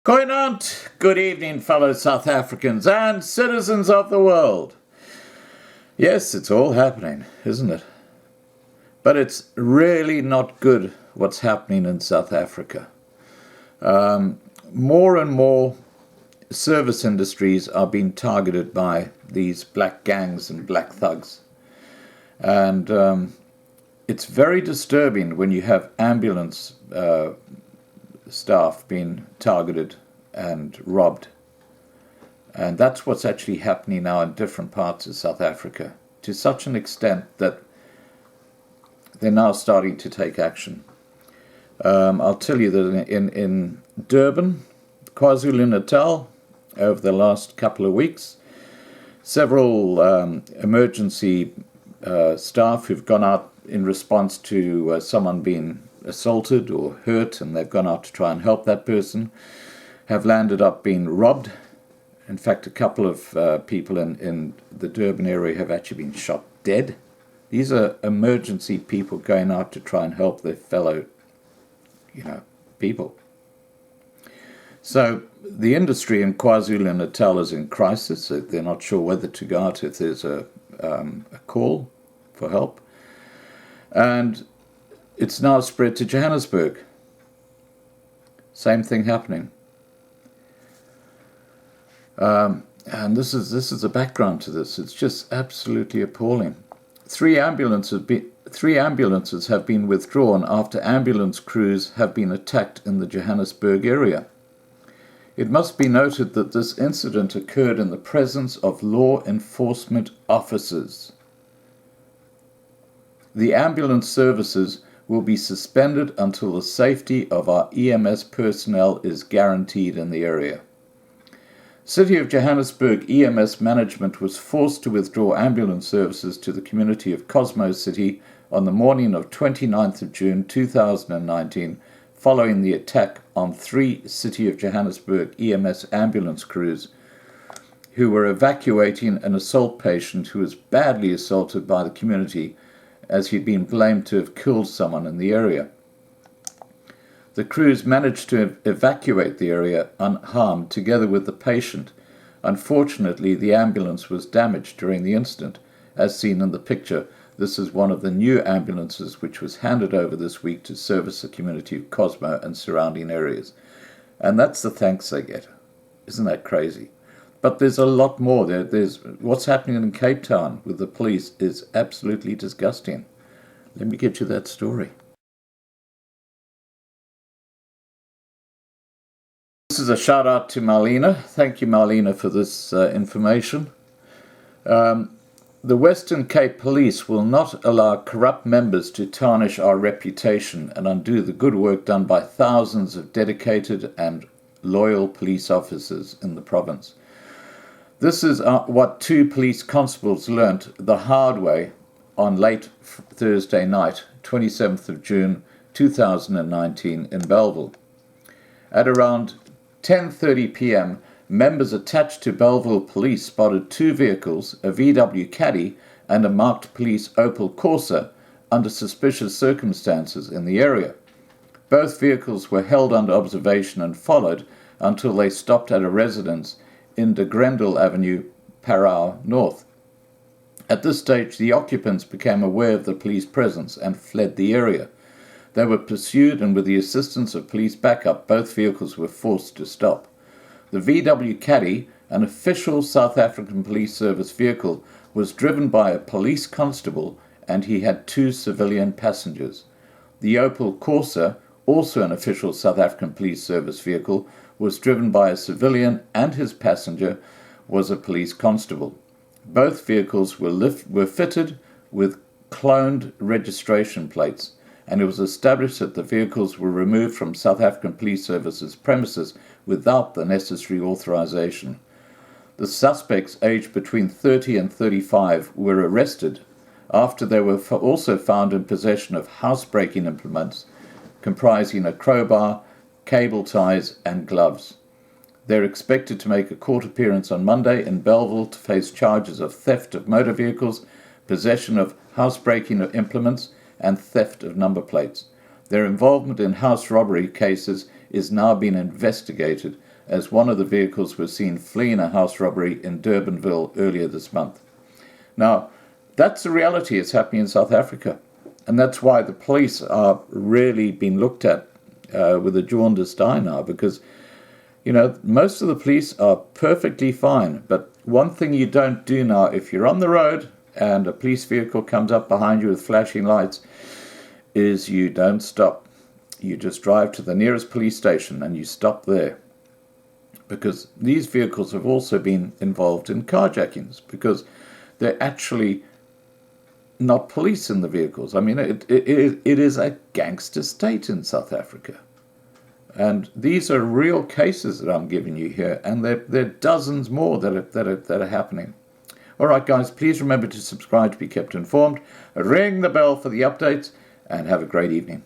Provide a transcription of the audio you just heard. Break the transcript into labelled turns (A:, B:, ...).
A: Koinant, good evening, fellow South Africans and citizens of the world. Yes, it's all happening, isn't it? But it's really not good what's happening in South Africa. More and more service industries are being targeted by these black gangs and black thugs. And it's very disturbing when you have ambulance staff being targeted and robbed. And that's what's actually happening now in different parts of South Africa, to such an extent that they're now starting to take action. I'll tell you that in Durban, KwaZulu-Natal, over the last couple of weeks, several emergency staff who've gone out in response to someone being assaulted or hurt, and they've gone out to try and help that person, have landed up being robbed. In fact, a couple of people in the Durban area have actually been shot dead. These are emergency people going out to try and help their fellow, people. So the industry in KwaZulu-Natal is in crisis. They're not sure whether to go out if there's a call for help. And it's now spread to Johannesburg. Same thing happening. And this is the background to this. It's just absolutely appalling. Three ambulances have been withdrawn after ambulance crews have been attacked in the Johannesburg area. It must be noted that this incident occurred in the presence of law enforcement officers. The ambulance services will be suspended until the safety of our EMS personnel is guaranteed in the area. City of Johannesburg EMS management was forced to withdraw ambulance services to the community of Cosmo City on the morning of 29th of June 2019, following the attack on 3 City of Johannesburg EMS ambulance crews who were evacuating an assault patient who was badly assaulted by the community, as he'd been blamed to have killed someone in the area. The crews managed to evacuate the area unharmed together with the patient. Unfortunately, the ambulance was damaged during the incident, as seen in the picture. This is one of the new ambulances which was handed over this week to service the community of Cosmo and surrounding areas. And that's the thanks they get. Isn't that crazy? But there's a lot more. There's what's happening in Cape Town with the police is absolutely disgusting. Let me get you that story. This is a shout out to Marlena. Thank you, Marlena, for this information. The Western Cape Police will not allow corrupt members to tarnish our reputation and undo the good work done by thousands of dedicated and loyal police officers in the province. This is what 2 police constables learnt the hard way on late Thursday night, 27th of June 2019 in Bellville. At around 10:30 p.m, members attached to Bellville Police spotted 2 vehicles, a VW Caddy and a marked police Opel Corsa, under suspicious circumstances in the area. Both vehicles were held under observation and followed until they stopped at a residence in De Grendel Avenue, Parow North. At this stage, the occupants became aware of the police presence and fled the area. They were pursued, and with the assistance of police backup, both vehicles were forced to stop. The VW Caddy, an official South African Police Service vehicle, was driven by a police constable, and he had 2 civilian passengers. The Opel Corsa, also an official South African Police Service vehicle, was driven by a civilian, and his passenger was a police constable. Both vehicles were fitted with cloned registration plates, and it was established that the vehicles were removed from South African Police Service's premises without the necessary authorization. The suspects, aged between 30 and 35, were arrested after they were also found in possession of housebreaking implements comprising a crowbar, cable ties, and gloves. They're expected to make a court appearance on Monday in Bellville to face charges of theft of motor vehicles, possession of housebreaking implements, and theft of number plates. Their involvement in house robbery cases is now being investigated as one of the vehicles was seen fleeing a house robbery in Durbanville earlier this month. Now, that's the reality. It's happening in South Africa. And that's why the police are really being looked at with a jaundiced eye now, because, most of the police are perfectly fine. But one thing you don't do now, if you're on the road and a police vehicle comes up behind you with flashing lights, is you don't stop. You just drive to the nearest police station and you stop there. Because these vehicles have also been involved in carjackings, because they're actually not police in the vehicles. I mean, it is a gangster state in South Africa. And these are real cases that I'm giving you here, and there are dozens more that are happening. All right, guys, please remember to subscribe to be kept informed. Ring the bell for the updates, and have a great evening.